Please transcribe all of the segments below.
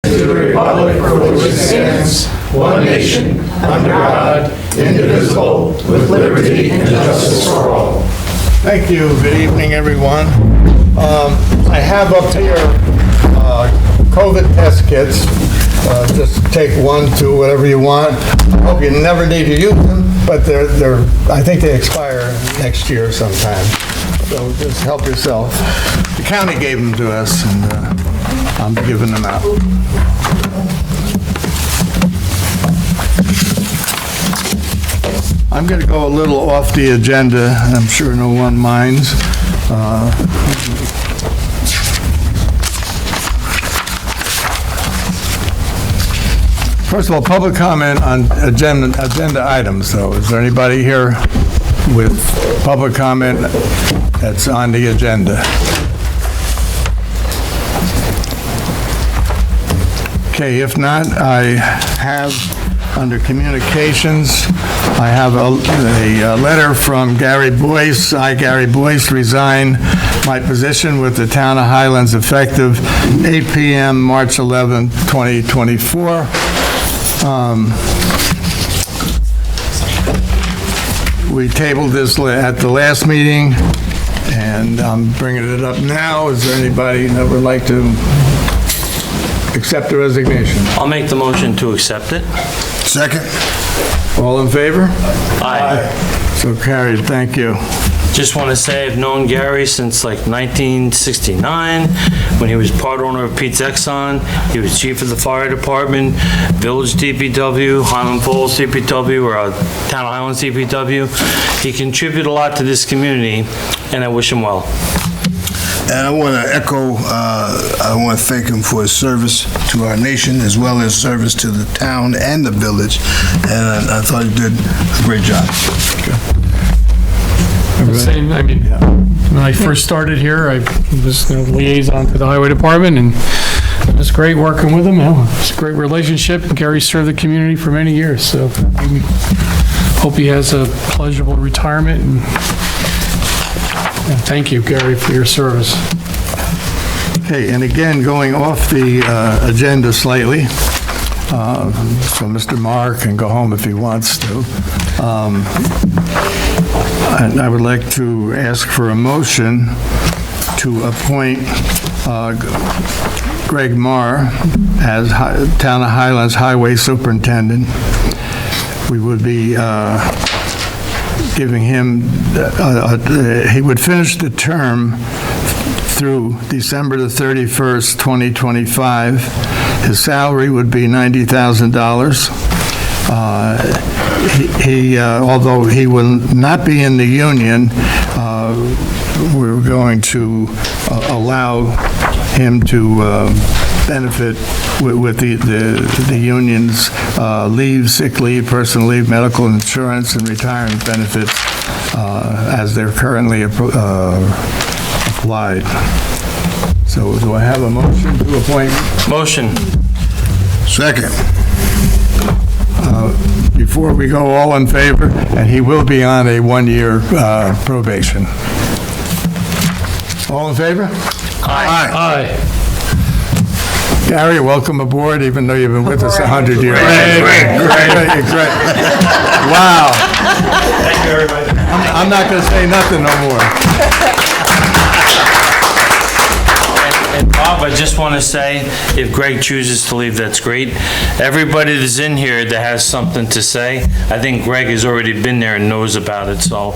to the republic for which it stands, one nation, under God, indivisible, with liberty and justice for all. Thank you. Good evening, everyone. I have up here COVID test kits. Just take 1, 2, whatever you want. I hope you never need to use them, but I think they expire next year sometime. So just help yourself. The county gave them to us, and I'm giving them out. I'm going to go a little off the agenda. I'm sure no one minds. First of all, public comment on agenda items, though. Is there anybody here with public comment that's on the agenda? Okay, if not, I have, under communications, I have a letter from Gary Boyce. I, Gary Boyce, resign my position with the Town of Highlands effective 8 p.m. March 11, 2024. We tabled this at the last meeting, and I'm bringing it up now. Is there anybody that would like to accept the resignation? I'll make the motion to accept it. Second. All in favor? Aye. So carried. Thank you. Just want to say I've known Gary since like 1969, when he was part owner of Pete's Exxon. He was chief of the fire department, Village DPW, Highland Falls DPW, or Town of Highlands DPW. He contributed a lot to this community, and I wish him well. And I want to echo, I want to thank him for his service to our nation, as well as service to the town and the village. And I thought he did a great job. Same, I mean, when I first started here, I was liaison to the highway department, and it was great working with him. It's a great relationship, and Gary served the community for many years, so I hope he has a pleasurable retirement, and thank you, Gary, for your service. Okay, and again, going off the agenda slightly, so Mr. Marr can go home if he wants to. I would like to ask for a motion to appoint Greg Marr as Town of Highlands Highway Superintendent. We would be giving him, he would finish the term through December the 31st, 2025. His salary would be $90,000. Although he will not be in the union, we're going to allow him to benefit with the union's leave, sick leave, personal leave, medical insurance, and retirement benefits as they're currently applied. So do I have a motion to appoint? Motion. Second. Before we go, all in favor? And he will be on a 1-year probation. All in favor? Aye. Gary, welcome aboard, even though you've been with us 100 years. Great. Wow. Thank you, everybody. I'm not going to say nothing no more. And Bob, I just want to say, if Greg chooses to leave, that's great. Everybody that's in here that has something to say, I think Greg has already been there and knows about it. So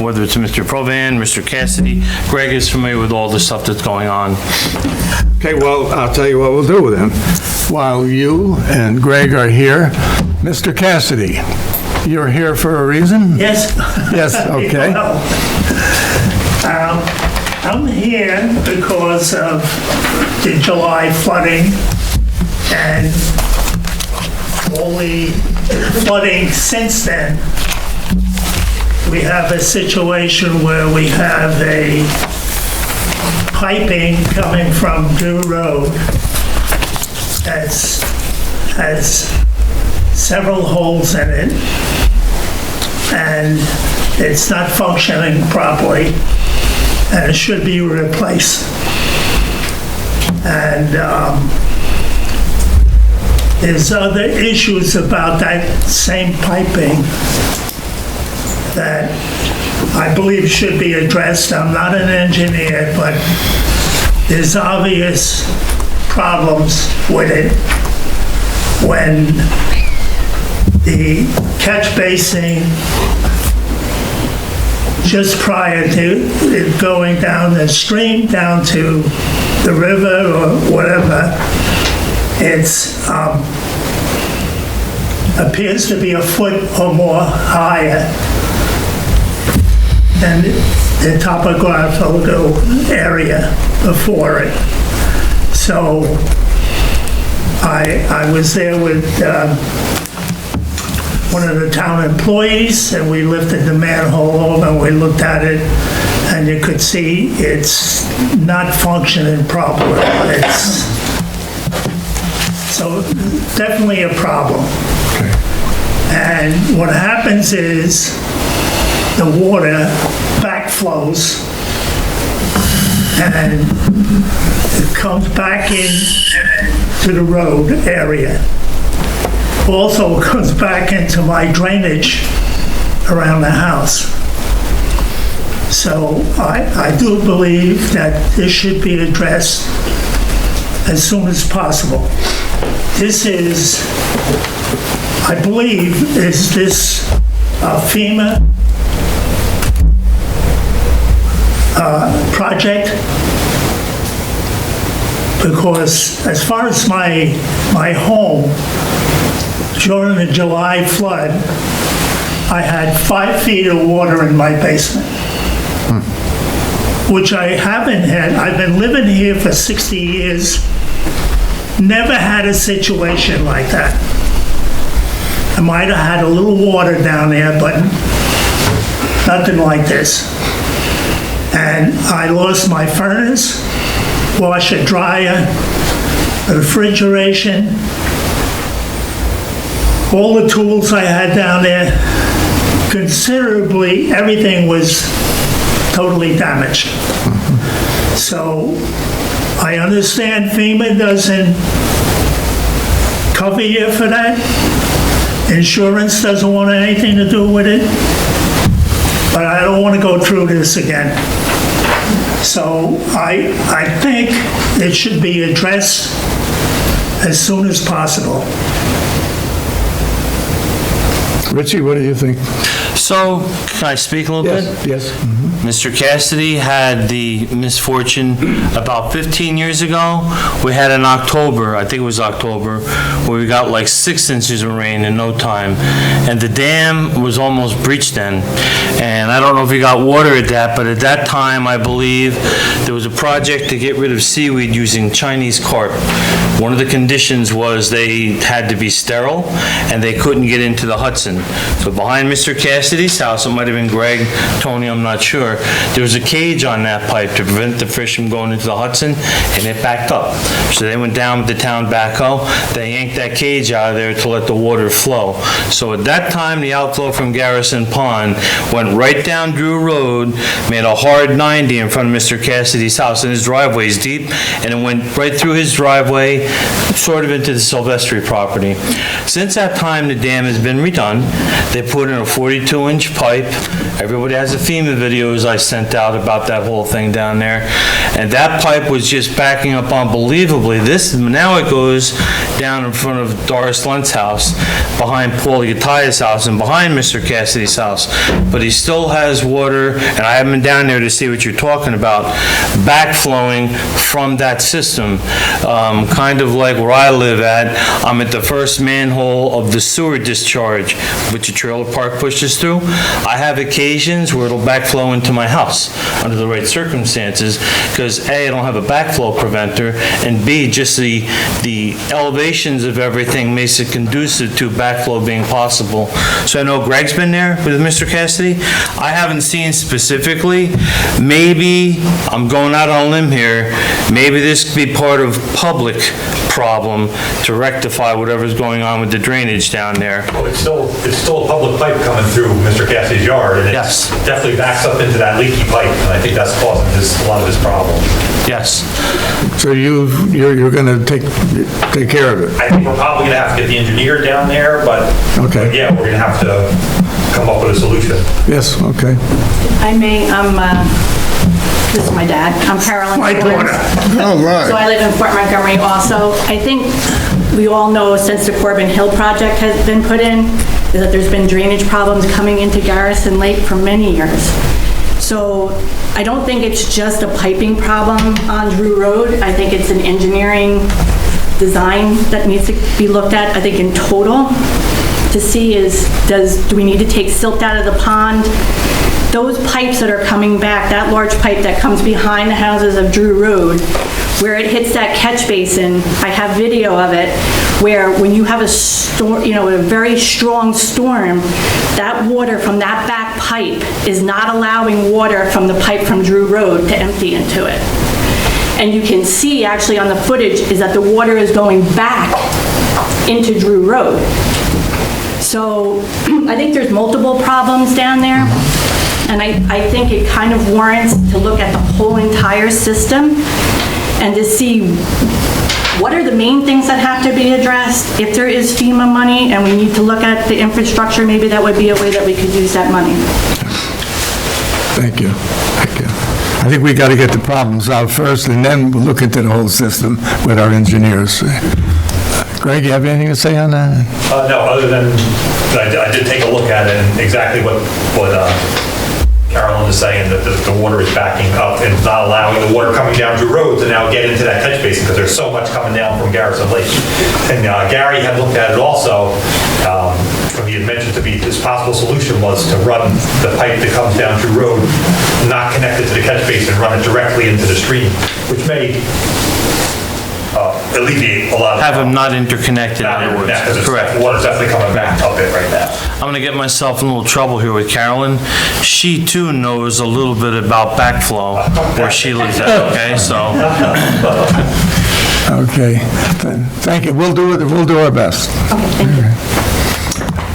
whether it's Mr. Provan, Mr. Cassidy, Greg is familiar with all the stuff that's going on. Okay, well, I'll tell you what we'll do then. While you and Greg are here, Mr. Cassidy, you're here for a reason? Yes. Yes, okay. Well, I'm here because of the July flooding and all the flooding since then. We have a situation where we have a piping coming from Dew Road that has several holes in it, and it's not functioning properly, and it should be replaced. And there's other issues about that same piping that I believe should be addressed. I'm not an engineer, but there's obvious problems with it when the catch basin just prior to it going down the stream, down to the river or whatever, it's appears to be a foot or more higher than the topographical area before it. So I was there with one of the town employees, and we lifted the manhole over and we looked at it, and you could see it's not functioning properly. It's so definitely a problem. And what happens is the water backflows and it comes back in to the road area. Also comes back into my drainage around the house. So I do believe that this should be addressed as soon as possible. This is, I believe, is this FEMA project? Because as far as my home, during the July flood, I had 5 feet of water in my basement, which I haven't had. I've been living here for 60 years, never had a situation like that. I might have had a little water down there, but nothing like this. And I lost my furnace, washer, dryer, refrigeration, all the tools I had down there, considerably, everything was totally damaged. So I understand FEMA doesn't cover you for that. Insurance doesn't want anything to do with it. But I don't want to go through this again. So I think it should be addressed as soon as possible. Richie, what do you think? So, can I speak a little bit? Yes. Mr. Cassidy had the misfortune about 15 years ago. We had in October, I think it was October, where we got like 6 inches of rain in no time. And the dam was almost breached then. And I don't know if we got water at that, but at that time, I believe, there was a project to get rid of seaweed using Chinese carp. One of the conditions was they had to be sterile, and they couldn't get into the Hudson. So behind Mr. Cassidy's house, it might have been Greg, Tony, I'm not sure, there was a cage on that pipe to prevent the fish from going into the Hudson, and it backed up. So they went down with the town backhoe, they yanked that cage out of there to let the water flow. So at that time, the outflow from Garrison Pond went right down Drew Road, made a hard 90 in front of Mr. Cassidy's house, and his driveway is deep, and it went right through his driveway, sort of into the Silvestri property. Since that time, the dam has been redone. They put in a 42-inch pipe. Everybody has the FEMA videos I sent out about that whole thing down there. And that pipe was just backing up unbelievably. Now it goes down in front of Doris Lent's house, behind Paul Yataya's house, and behind Mr. Cassidy's house. But he still has water, and I haven't been down there to see what you're talking about, backflowing from that system. Kind of like where I live at, I'm at the first manhole of the sewer discharge, which the trailer park pushes through. I have occasions where it'll backflow into my house under the right circumstances, because A, I don't have a backflow preventer, and B, just the elevations of everything makes it conducive to backflow being possible. So I know Greg's been there with Mr. Cassidy. I haven't seen specifically. Maybe, I'm going out on a limb here, maybe this could be part of public problem to rectify whatever's going on with the drainage down there. Well, it's still a public pipe coming through Mr. Cassidy's yard, and it Yes. definitely backs up into that leaky pipe, and I think that's causing a lot of his problems. Yes. So you're going to take care of it? I think we're probably gonna have to get the engineer down there, but Okay. yeah, we're gonna have to come up with a solution. Yes, okay. I may, this is my dad, I'm Carolyn. My daughter. All So right. I live in Fort Montgomery also. I think we all know since the Corbin Hill project has been put in, is that there's been drainage problems coming into Garrison Lake for many years. So I don't think it's just a piping problem on Drew Road. I think it's an engineering design that needs to be looked at, I think in total, to see do we need to take silt out of the pond? Those pipes that are coming back, that large pipe that comes behind the houses of Drew Road, where it hits that catch basin, I have video of it, where when you have a storm, a very strong storm, that water from that back pipe is not allowing water from the pipe from Drew Road to empty into it. And you can see actually on the footage is that the water is going back into Drew Road. So I think there's multiple problems down there. And I think it kind of warrants to look at the whole entire system and to see what are the main things that have to be addressed. If there is FEMA money and we need to look at the infrastructure, maybe that would be a way that we could use that money. Thank you. Thank you. I think we got to get the problems out first, and then we'll look into the whole system with our engineers. Greg, you have anything to say on that? No, other than, I did take a look at it, and exactly what Carolyn is saying, that the water is backing up and not allowing the water coming down Drew Road to now get into that catch basin, because there's so much coming down from Garrison Lake. And Gary had looked at it also, and he had mentioned to me his possible solution was to run the pipe that comes down Drew Road, not connected to the catch basin, run it directly into the stream, which may alleviate a lot of... Have them not interconnected, in other words. Correct. Water's definitely coming back up it right now. I'm gonna get myself in a little trouble here with Carolyn. She too knows a little bit about backflow where she lives at, okay, so. Okay. Thank you. We'll do our best. Okay, thank you.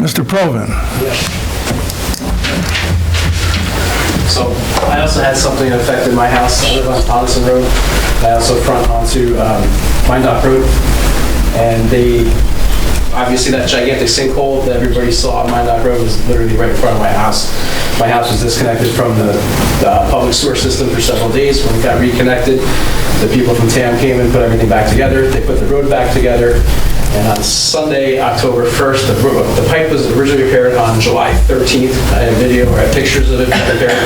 Mr. Provan. So I also had something that affected my house. I live on Potterson Road. I also front onto Dock Road. And obviously that gigantic sinkhole that everybody saw on Dock Road was literally right in front of my house. My house was disconnected from the public sewer system for several days. When it got reconnected, the people from TAM came and put everything back together. They put the road back together. And on Sunday, October 1st, the pipe was originally repaired on July 13th. I had a video or I had pictures of it repaired.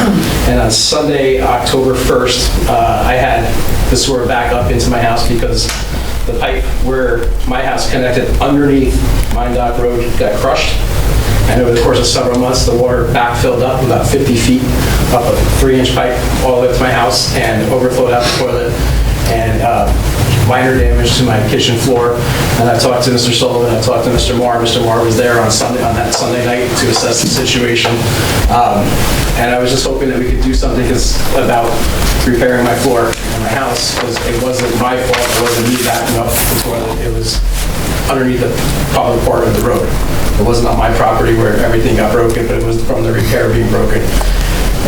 And on Sunday, October 1st, I had the sewer back up into my house because the pipe where my house connected underneath Dock Road got crushed. And over the course of several months, the water backfilled up about 50 feet up a 3-inch pipe all the way to my house and overflowed out the toilet. And minor damage to my kitchen floor. And I talked to Mr. Sullivan, I talked to Mr. Moore. Mr. Moore was there on that Sunday night to assess the situation. And I was just hoping that we could do something about repairing my floor in my house, because it wasn't my fault. It wasn't me backing up the toilet. It was underneath the public part of the road. It wasn't on my property where everything got broken, but it was from the repair being broken.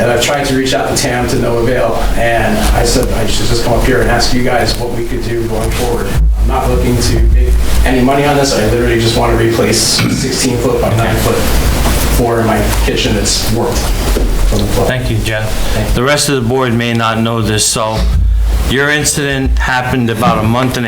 And I've tried to reach out to TAM to no avail, and I said I should just come up here and ask you guys what we could do going forward. I'm not looking to make any money on this. I literally just want to replace 16-foot by 9-foot floor in my kitchen that's warped from the flood. Thank you, Jeff. The rest of the board may not know this, so your incident happened about a month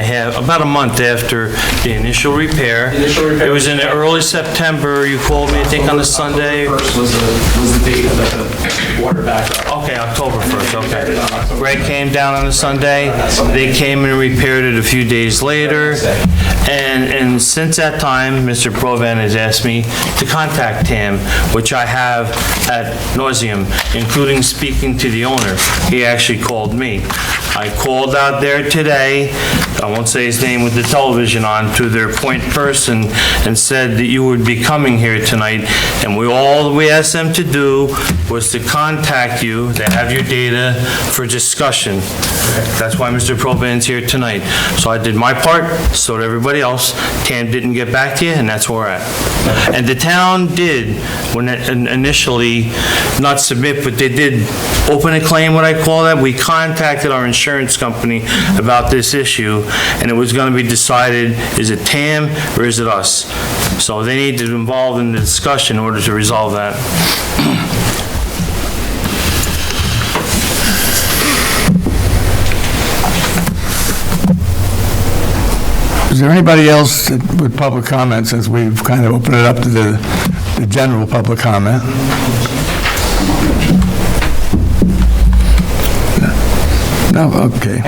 after the initial repair. It was in early September. You called me, I think, on the Sunday. October 1st was the date that the water backed up. Okay, October 1st, okay. Greg came down on a Sunday. They came and repaired it a few days later. And since that time, Mr. Provan has asked me to contact TAM, which I have ad nauseum, including speaking to the owner. He actually called me. I called out there today, I won't say his name with the television on, to their point person and said that you would be coming here tonight, and all we asked them to do was to contact you, they have your data for discussion. That's why Mr. Provan's here tonight. So I did my part, so did everybody else. TAM didn't get back to you, and that's where we're at. And the town did, when initially, not submit, but they did open a claim, what I call that. We contacted our insurance insurance company about this issue, and it was going to be decided, is it TAM or is it us? So they need to be involved in the discussion in order to resolve that. Is there anybody else with public comment, since we've kind of opened it up to the general public comment? No, okay.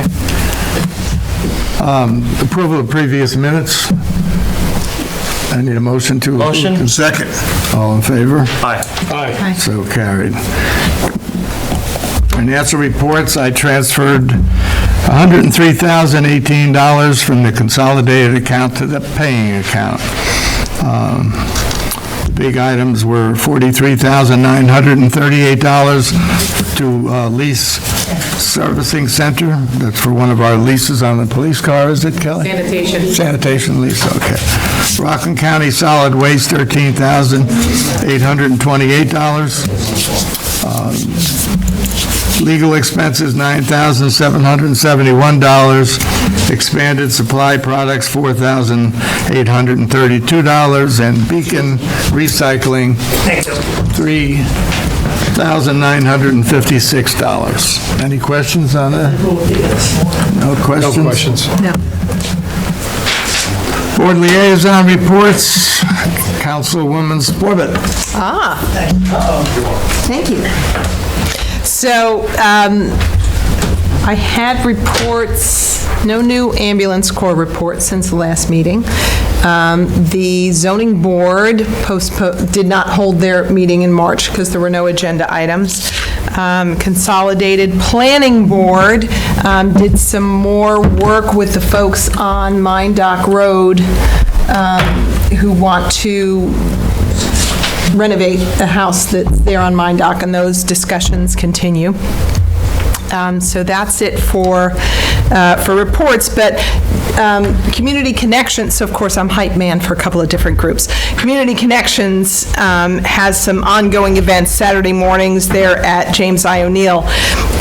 Approval of previous minutes. I need a motion to... Motion? Second. All in favor? Aye. So carried. Financial reports, I transferred $103,018 from the consolidated account to the paying account. Big items were $43,938 to Lease Servicing Center. That's for one of our leases on the police car, is it, Kelly? Sanitation. Sanitation lease, okay. Rockland County Solid Waste, $13,828. Legal expenses, $9,771. Expanded supply products, $4,832. And Beacon Recycling, $3,956. Any questions on that? No questions? No questions. No. Board liaison reports, Councilwoman Sporbit. Thank you. So, I had reports, no new ambulance corps reports since the last meeting. The zoning board did not hold their meeting in March because there were no agenda items. Consolidated Planning Board did some more work with the folks on Dock Road who want to renovate the house that's there on Dock, and those discussions continue. So that's it for reports, but Community Connections, so of course I'm hype man for a couple of different groups. Community Connections has some ongoing events Saturday mornings there at James I. O'Neill.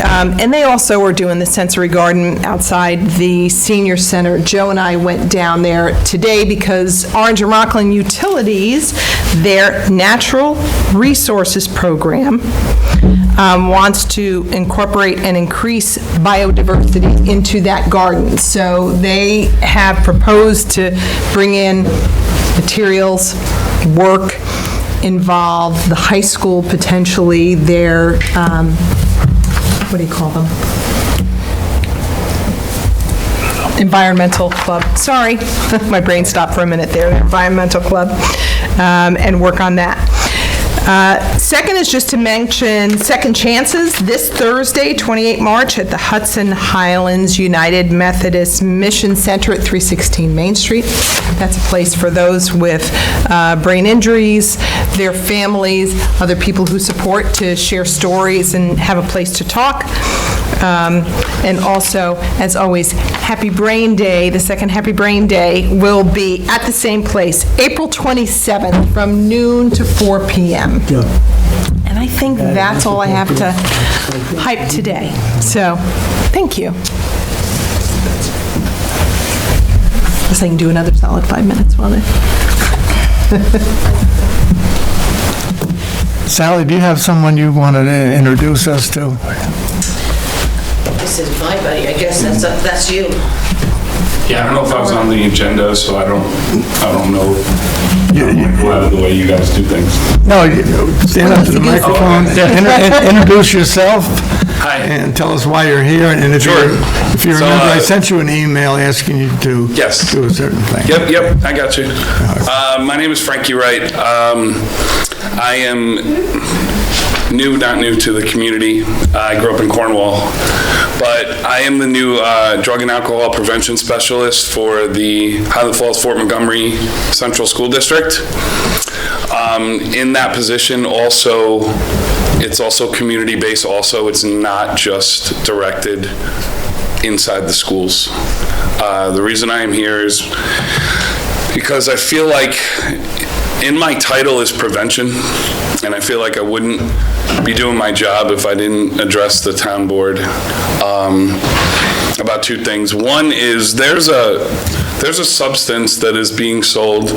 And they also are doing the sensory garden outside the senior center. Joe and I went down there today because Orange and Rockland Utilities, their natural resources program, wants to incorporate and increase biodiversity into that garden. So they have proposed to bring in materials, work, involve the high school potentially, their, what do you call them? Environmental club. Sorry, my brain stopped for a minute there. Environmental club, and work on that. Second is just to mention Second Chances this Thursday, 28 March, at the Hudson Highlands United Methodist Mission Center at 316 Main Street. That's a place for those with brain injuries, their families, other people who support, to share stories and have a place to talk. And also, as always, Happy Brain Day, the second Happy Brain Day, will be at the same place, April 27th, from noon to 4 p.m. And I think that's all I have to hype today. So, thank you. I guess I can do another solid 5 minutes while they... Sally, do you have someone you wanted to introduce us to? This is my buddy, I guess that's you. Yeah, I don't know if I was on the agenda, so I don't know the way you guys do things. No, stand up to the microphone, introduce yourself. Hi. And tell us why you're here, and if you remember, I sent you an email asking you to do a certain thing. Yep, I got you. My name is Frankie Wright. I am not new to the community. I grew up in Cornwall, but I am the new drug and alcohol prevention specialist for the Highland Falls Fort Montgomery Central School District. In that position, it's also community-based also. It's not just directed inside the schools. The reason I am here is because I feel like in my title is prevention, and I feel like I wouldn't be doing my job if I didn't address the town board about two things. One is there's a substance that is being sold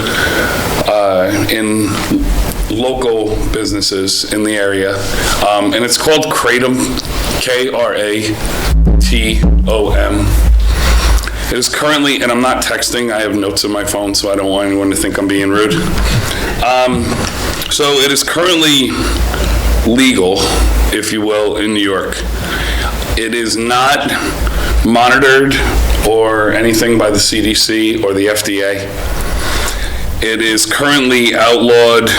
in local businesses in the area, and it's called Kratom, Kratom. It is currently, and I'm not texting, I have notes on my phone, so I don't want anyone to think I'm being rude. So it is currently legal, if you will, in New York. It is not monitored or anything by the CDC or the FDA. It is currently outlawed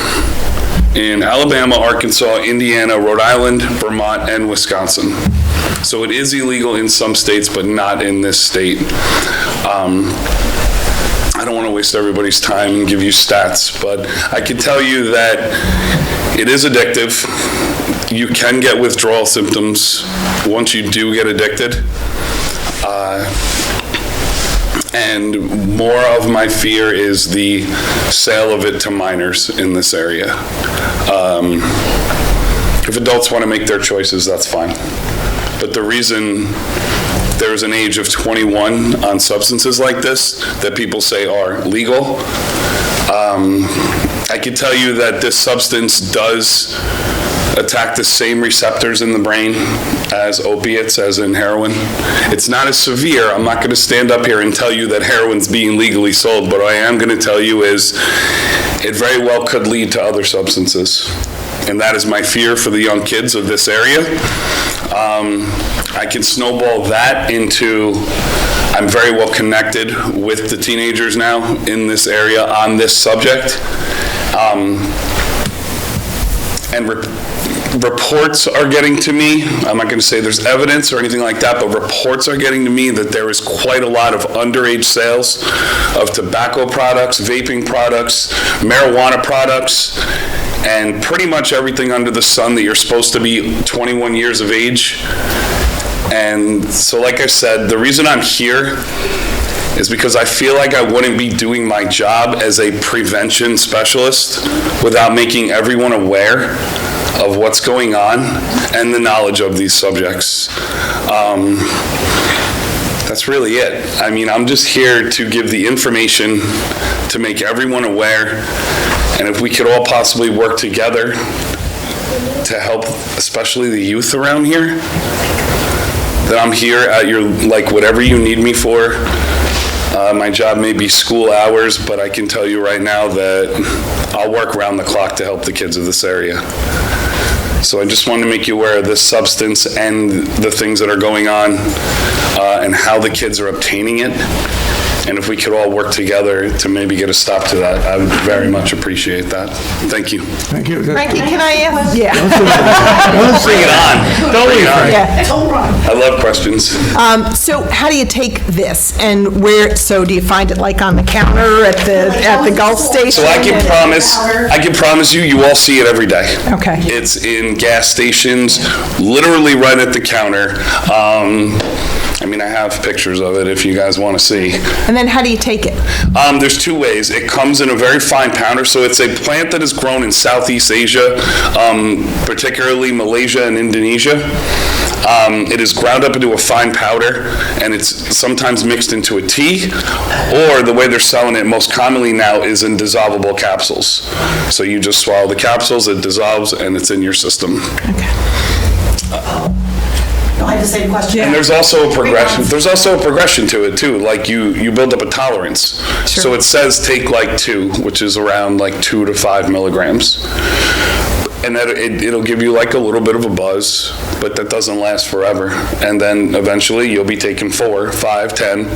in Alabama, Arkansas, Indiana, Rhode Island, Vermont, and Wisconsin. So it is illegal in some states, but not in this state. I don't want to waste everybody's time and give you stats, but I can tell you that it is addictive. You can get withdrawal symptoms once you do get addicted. And more of my fear is the sale of it to minors in this area. If adults want to make their choices, that's fine. But the reason there's an age of 21 on substances like this that people say are legal, I can tell you that this substance does attack the same receptors in the brain as opiates, as in heroin. It's not as severe. I'm not going to stand up here and tell you that heroin's being legally sold, but what I am going to tell you is it very well could lead to other substances. And that is my fear for the young kids of this area. I can snowball that into, I'm very well connected with the teenagers now in this area on this subject. And reports are getting to me. I'm not going to say there's evidence or anything like that, but reports are getting to me that there is quite a lot of underage sales of tobacco products, vaping products, marijuana products, and pretty much everything under the sun that you're supposed to be 21 years of age. And so, like I said, the reason I'm here is because I feel like I wouldn't be doing my job as a prevention specialist without making everyone aware of what's going on and the knowledge of these subjects. That's really it. I mean, I'm just here to give the information to make everyone aware, and if we could all possibly work together to help, especially the youth around here, then I'm here at your, like, whatever you need me for. My job may be school hours, but I can tell you right now that I'll work around the clock to help the kids of this area. So I just wanted to make you aware of this substance and the things that are going on and how the kids are obtaining it. And if we could all work together to maybe get a stop to that, I would very much appreciate that. Thank you. Thank you. Frankie, can I ask? Yeah. Bring it on. Bring it on. Yeah. I love questions. So how do you take this and where, so do you find it like on the counter at the Gulf station? So I can promise you, you all see it every day. Okay. It's in gas stations, literally right at the counter. I mean, I have pictures of it if you guys want to see. And then how do you take it? There's two ways. It comes in a very fine powder, so it's a plant that is grown in Southeast Asia, particularly Malaysia and Indonesia. It is ground up into a fine powder, and it's sometimes mixed into a tea, or the way they're selling it most commonly now is in dissolvable capsules. So you just swallow the capsules, it dissolves, and it's in your system. Okay. I have the same question. And there's also a progression. There's also a progression to it too. Like you build up a tolerance. Sure. So it says take like 2, which is around like 2 to 5 milligrams. And that it'll give you like a little bit of a buzz, but that doesn't last forever. And then eventually you'll be taking 4, 5, 10.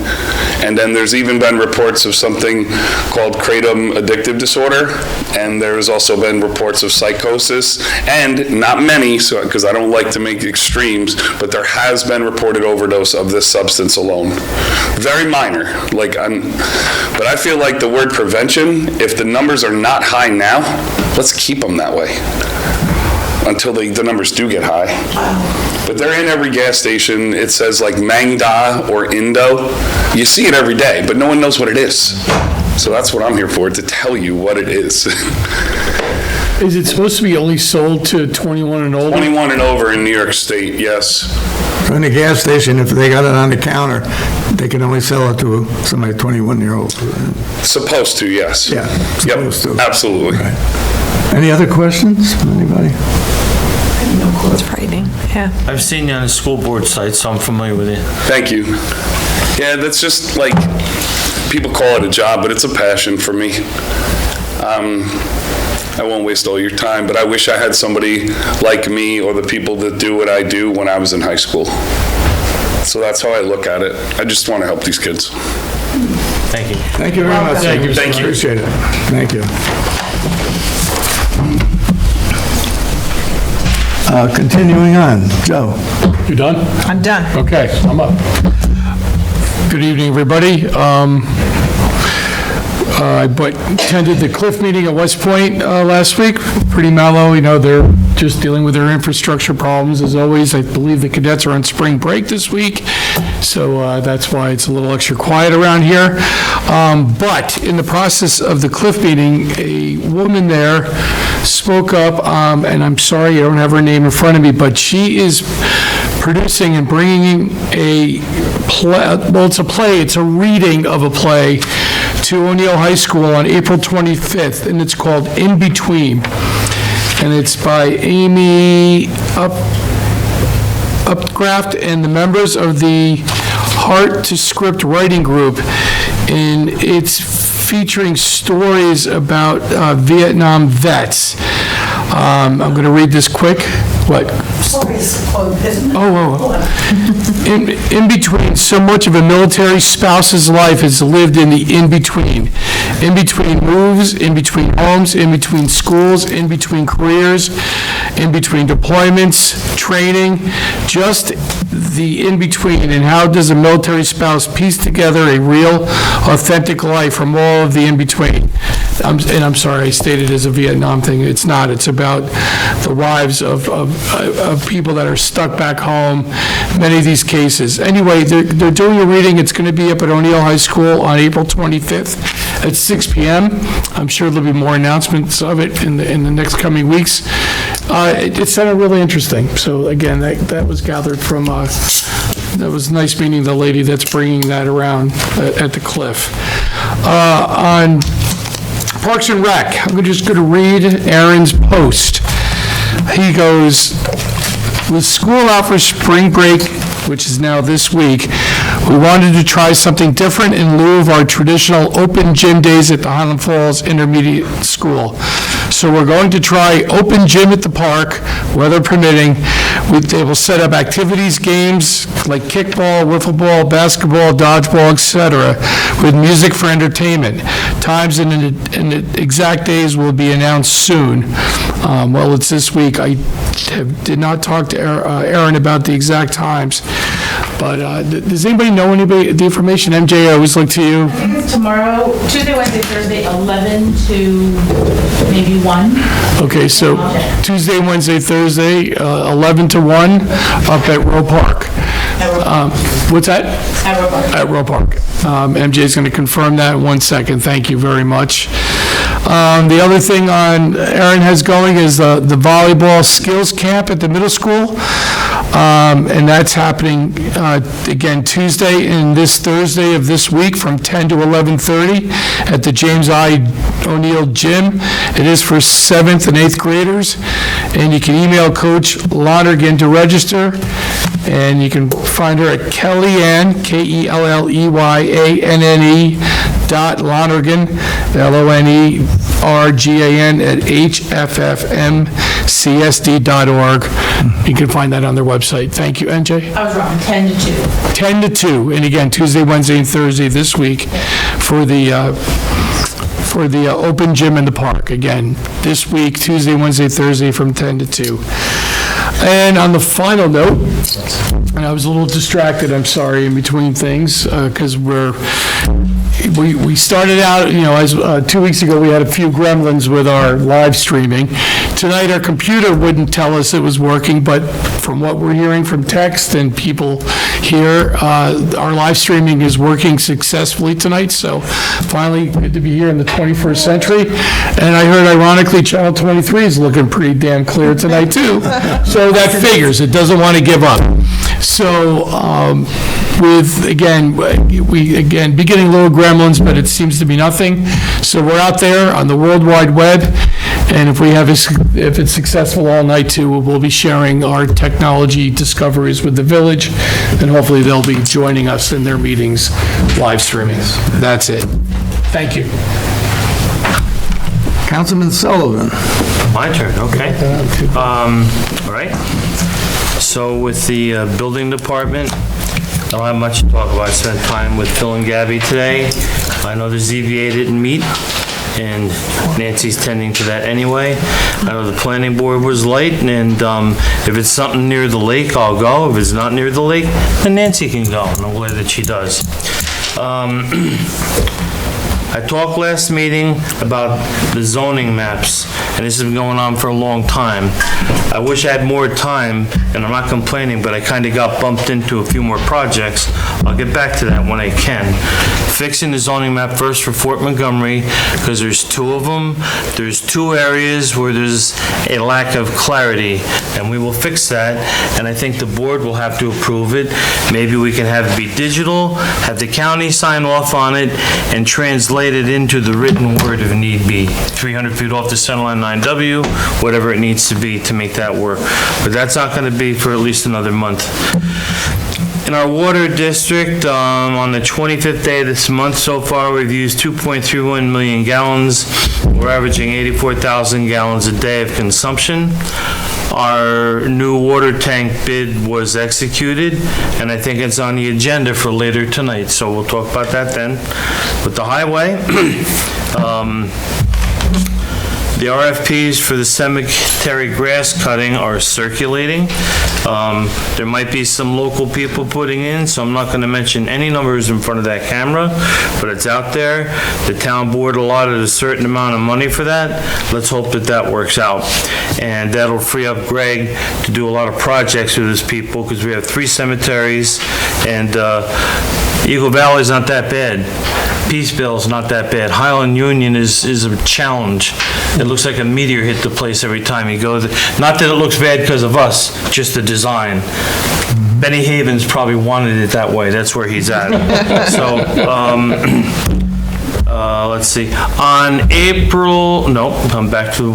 And then there's even been reports of something called kratom addictive disorder. And there's also been reports of psychosis, and not many, so because I don't like to make extremes, but there has been reported overdose of this substance alone. Very minor, but I feel like the word prevention, if the numbers are not high now, let's keep them that way until the numbers do get high. But they're in every gas station. It says like Mangda or Indo. You see it every day, but no one knows what it is. So that's what I'm here for, to tell you what it is. Is it supposed to be only sold to 21 and older? 21 and over in New York State, yes. in the gas station, if they got it on the counter, they can only sell it to somebody 21-year-old. Supposed to, yes. Yeah, Yep, supposed to. absolutely. Any other questions from anybody? It's frightening, yeah. I've seen you on the school board site, so I'm familiar with it. Thank you. Yeah, that's just like, people call it a job, but it's a passion for me. I won't waste all your time, but I wish I had somebody like me or the people that do what I do when I was in high school. So that's how I look at it. I just want to help these kids. Thank you. Thank you very much. Thank you. Thank you. Appreciate it. Thank you. Continuing on, Joe. You done? I'm done. Okay, I'm up. Good evening, everybody. I attended the Cliff meeting at West Point last week. Pretty mellow, you know, they're just dealing with their infrastructure problems as always. I believe the cadets are on spring break this week, so that's why it's a little extra quiet around here. But in the process of the Cliff meeting, a woman there spoke up, and I'm sorry I don't have her name in front of me, but she is producing and bringing a play, well, it's a play, it's a reading of a play to O'Neill High School on April 25th, and it's called In Between. And it's by Amy Upcraft and the members of the Heart to Script Writing Group. And it's featuring stories about Vietnam vets. I'm going to read this quick. What? In between, so much of a military spouse's life is lived in the in-between. In between moves, in between homes, in between schools, in between careers, in between deployments, training, just the in-between. And how does a military spouse piece together a real, authentic life from all of the in-between? And I'm sorry, I stated it as a Vietnam thing. It's not. It's about the wives of people that are stuck back home, many of these cases. Anyway, they're doing a reading. It's going to be up at O'Neill High School on April 25th at 6 p.m. I'm sure there'll be more announcements of it in the next coming weeks. It sounded really interesting. So again, that was gathered from, that was nice meeting the lady that's bringing that around at the Cliff. On Parks and Rec, I'm just going to read Aaron's post. He goes, with school out for spring break, which is now this week, we wanted to try something different in lieu of our traditional open gym days at the Highland Falls Intermediate School. So we're going to try open gym at the park, weather permitting. They will set up activities, games like kickball, wiffle ball, basketball, dodgeball, etc., with music for entertainment. Times and the exact days will be announced soon. Well, it's this week. I did not talk to Aaron about the exact times, but does anybody know the information? MJ, I always look to you. I think it's tomorrow, Tuesday, Wednesday, Thursday, 11 to maybe 1. Okay, so Tuesday, Wednesday, Thursday, 11 to 1, up at Roe Park. What's that? At Roe Park. At Roe Park. MJ's going to confirm that in 1 second. Thank you very much. The other thing Aaron has going is the volleyball skills camp at the middle school. And that's happening, again, Tuesday and this Thursday of this week from 10 to 11:30 at the James I. O'Neill Gym. It is for 7th and 8th graders. And you can email Coach Lonergan to register. And you can find her at Kellyanne, KELLEYANNE .Lonergan, LONERGAN at HFFMCSD.org. You can find that on their website. Thank you, NJ. I was wrong, 10 to 2. 10 to 2, and again, Tuesday, Wednesday, and Thursday this week for the open gym in the park. Again, this week, Tuesday, Wednesday, Thursday from 10 to 2. And on the final note, and I was a little distracted, I'm sorry, in between things, because we started out, as 2 weeks ago, we had a few gremlins with our live streaming. Tonight, our computer wouldn't tell us it was working, but from what we're hearing from text and people here, our live streaming is working successfully tonight, so finally, good to be here in the 21st century. And I heard, ironically, Channel 23 is looking pretty damn clear tonight, too. So that figures. It doesn't want to give up. So with, again, be getting little gremlins, but it seems to be nothing. So we're out there on the World Wide Web, and if it's successful all night too, we'll be sharing our technology discoveries with the village, and hopefully they'll be joining us in their meetings, live streaming. That's it. Thank you. Councilman Sullivan. My turn, okay. All right. So with the building department, I don't have much to talk about. I spent time with Phil and Gabby today. I know the ZBA didn't meet, and Nancy's tending to that anyway. I know the planning board was late, and if it's something near the lake, I'll go. If it's not near the lake, then Nancy can go, and I'm glad that she does. I talked last meeting about the zoning maps, and this has been going on for a long time. I wish I had more time, and I'm not complaining, but I kind of got bumped into a few more projects. I'll get back to that when I can. Fixing the zoning map first for Fort Montgomery, because there's two of them. There's two areas where there's a lack of clarity, and we will fix that, and I think the board will have to approve it. Maybe we can have it be digital, have the county sign off on it, and translate it into the written word if need be. 300 feet off the centerline 9W, whatever it needs to be to make that work. But that's not going to be for at least another month. In our water district, on the 25th day of this month so far, we've used 2.31 million gallons. We're averaging 84,000 gallons a day of consumption. Our new water tank bid was executed, and I think it's on the agenda for later tonight, so we'll talk about that then. With the highway, the RFPs for the cemetery grass cutting are circulating. There might be some local people putting in, so I'm not going to mention any numbers in front of that camera, but it's out there. The town board allotted a certain amount of money for that. Let's hope that that works out. And that'll free up Greg to do a lot of projects with his people, because we have 3 cemeteries, and Eagle Valley's not that bad. Peaceville's not that bad. Highland Union is a challenge. It looks like a meteor hit the place every time you go. Not that it looks bad because of us, just the design. Benny Havens probably wanted it that way. That's where he's at. So, let's see. On April, no, I'm back to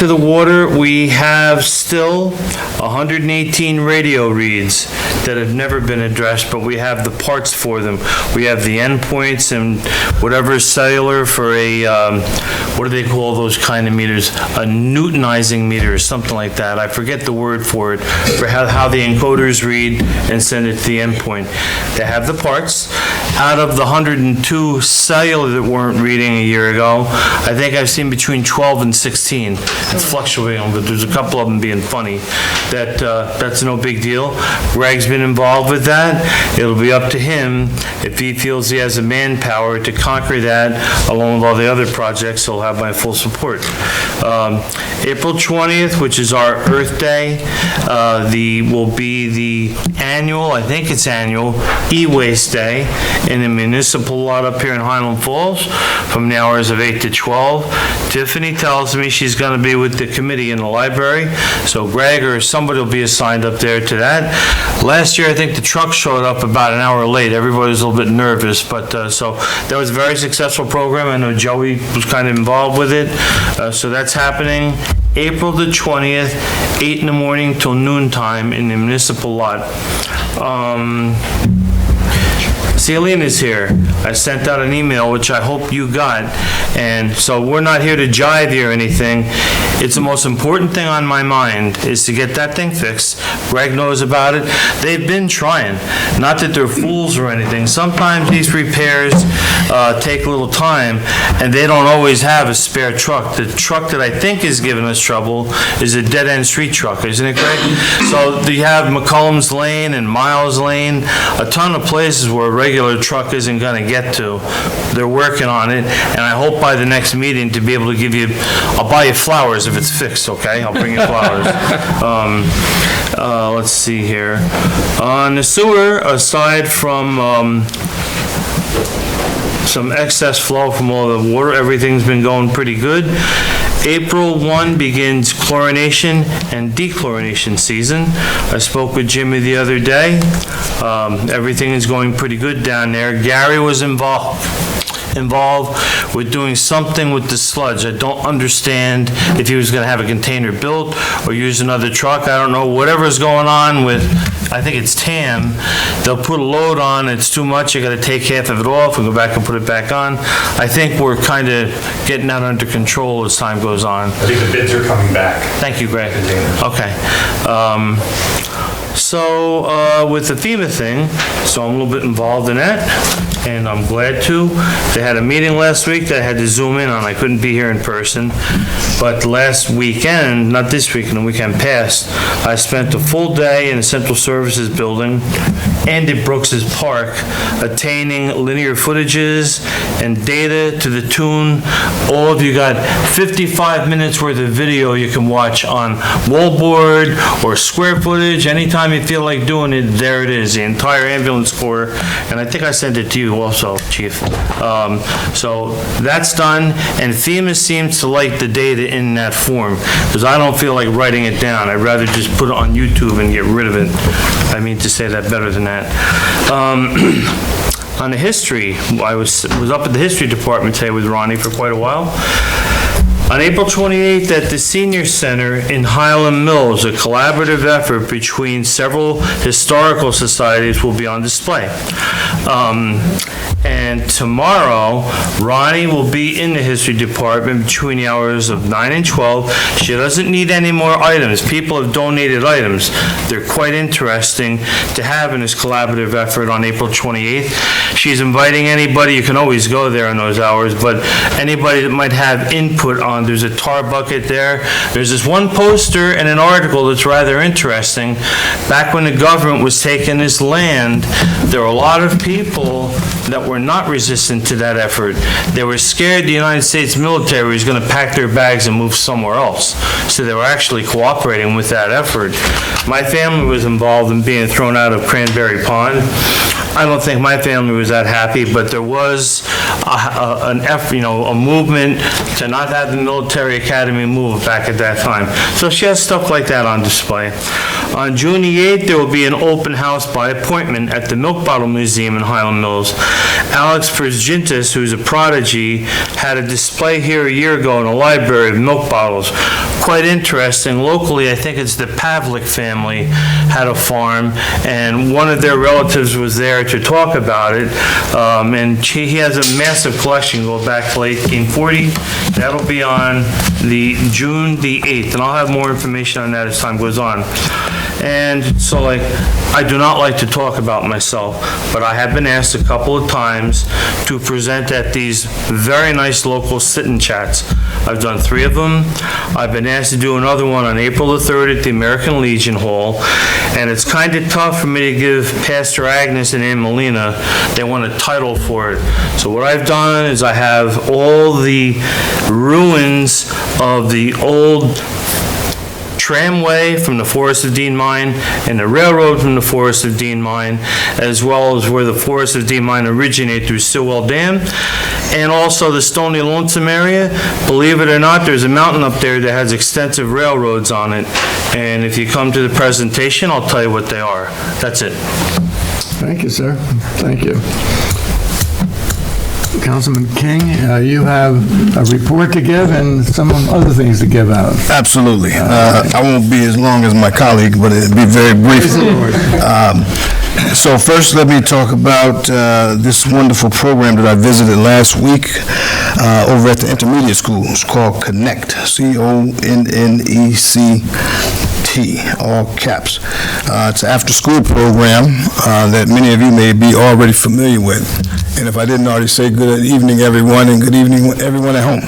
the water. We have still 118 radio reads that have never been addressed, but we have the parts for them. We have the endpoints and whatever cellular for a, what do they call those kind of meters? A Newtonizing meter or something like that. I forget the word for it, for how the encoders read and send it to the endpoint. They have the parts. Out of the 102 cellular that weren't reading a year ago, I think I've seen between 12 and 16. It's fluctuating, but there's a couple of them being funny. That's no big deal. Greg's been involved with that. It'll be up to him if he feels he has the manpower to conquer that, along with all the other projects. He'll have my full support. April 20th, which is our Earth Day, will be the annual, I think it's annual, E-Waste Day in the municipal lot up here in Highland Falls from the hours of 8 to 12. Tiffany tells me she's going to be with the committee in the library, so Greg or somebody will be assigned up there to that. Last year, I think the truck showed up about an hour late. Everybody was a little bit nervous, but so that was a very successful program. I know Joey was kind of involved with it, so that's happening April the 20th, 8 in the morning till noontime in the municipal lot. Celine is here. I sent out an email, which I hope you got, and so we're not here to jive you or anything. It's the most important thing on my mind is to get that thing fixed. Greg knows about it. They've been trying. Not that they're fools or anything. Sometimes these repairs take a little time, and they don't always have a spare truck. The truck that I think is giving us trouble is a dead-end street truck, isn't it, Greg? So you have McCollum's Lane and Miles Lane, a ton of places where a regular truck isn't going to get to. They're working on it, and I hope by the next meeting to be able to give you, I'll buy you flowers if it's fixed, okay? I'll bring you flowers. Let's see here. On the sewer, aside from some excess flow from all the water, everything's been going pretty good. April 1 begins chlorination and dechlorination season. I spoke with Jimmy the other day. Everything is going pretty good down there. Gary was involved with doing something with the sludge. I don't understand if he was going to have a container built or use another truck. I don't know. Whatever's going on with, I think it's TAM, they'll put a load on, it's too much, you got to take half of it off and go back and put it back on. I think we're kind of getting that under control as time goes on. I think the bids are coming back. Thank you, Greg. Okay. With the FEMA thing, so I'm a little bit involved in that, and I'm glad to. They had a meeting last week that I had to Zoom in on. I couldn't be here in person. But last weekend, not this weekend, the weekend past, I spent a full day in the Central Services Building and at Brooks's Park, attaining linear footages and data to the tune. All of you got 55 minutes worth of video you can watch on wallboard or square footage. Anytime you feel like doing it, there it is, the entire ambulance corps. And I think I sent it to you also, Chief. So that's done, and FEMA seems to like the data in that form, because I don't feel like writing it down. I'd rather just put it on YouTube and get rid of it. I mean to say that better than that. On the history, I was up at the history department today with Ronnie for quite a while. On April 28th at the Senior Center in Highland Mills, a collaborative effort between several historical societies will be on display. And tomorrow, Ronnie will be in the history department between the hours of 9 and 12. She doesn't need any more items. People have donated items. They're quite interesting to have in this collaborative effort on April 28th. She's inviting anybody, you can always go there in those hours, but anybody that might have input on, there's a tar bucket there. There's this one poster and an article that's rather interesting. Back when the government was taking this land, there were a lot of people that were not resistant to that effort. They were scared the United States military was going to pack their bags and move somewhere else. So they were actually cooperating with that effort. My family was involved in being thrown out of Cranberry Pond. I don't think my family was that happy, but there was an effort, a movement to not have the military academy move back at that time. So she has stuff like that on display. On June the 8th, there will be an open house by appointment at the Milk Bottle Museum in Highland Mills. Alex Persgintis, who's a prodigy, had a display here a year ago in the library of milk bottles. Quite interesting. Locally, I think it's the Pavlik family had a farm, and one of their relatives was there to talk about it. And he has a massive collection going back to 1840. That'll be on June the 8th, and I'll have more information on that as time goes on. And so, I do not like to talk about myself, but I have been asked a couple of times to present at these very nice local sit-in chats. I've done 3 of them. I've been asked to do another one on April the 3rd at the American Legion Hall, and it's kind of tough for me to give Pastor Agnes and Ann Molina, they want a title for it. So what I've done is I have all the ruins of the old tramway from the Forest of Dean mine and the railroad from the Forest of Dean mine, as well as where the Forest of Dean mine originated through Stillwell Dam, and also the Stony Lonesome area. Believe it or not, there's a mountain up there that has extensive railroads on it, and if you come to the presentation, I'll tell you what they are. That's it. Thank you, sir. Thank you. Councilman King, you have a report to give and some other things to give out. Absolutely. I won't be as long as my colleague, but it'll be very brief. So first, let me talk about this wonderful program that I visited last week over at the intermediate school. It's called Connect, C-O-N-N-E-C-T, all caps. It's an after-school program that many of you may be already familiar with. And if I didn't already say good evening, everyone, and good evening, everyone at home.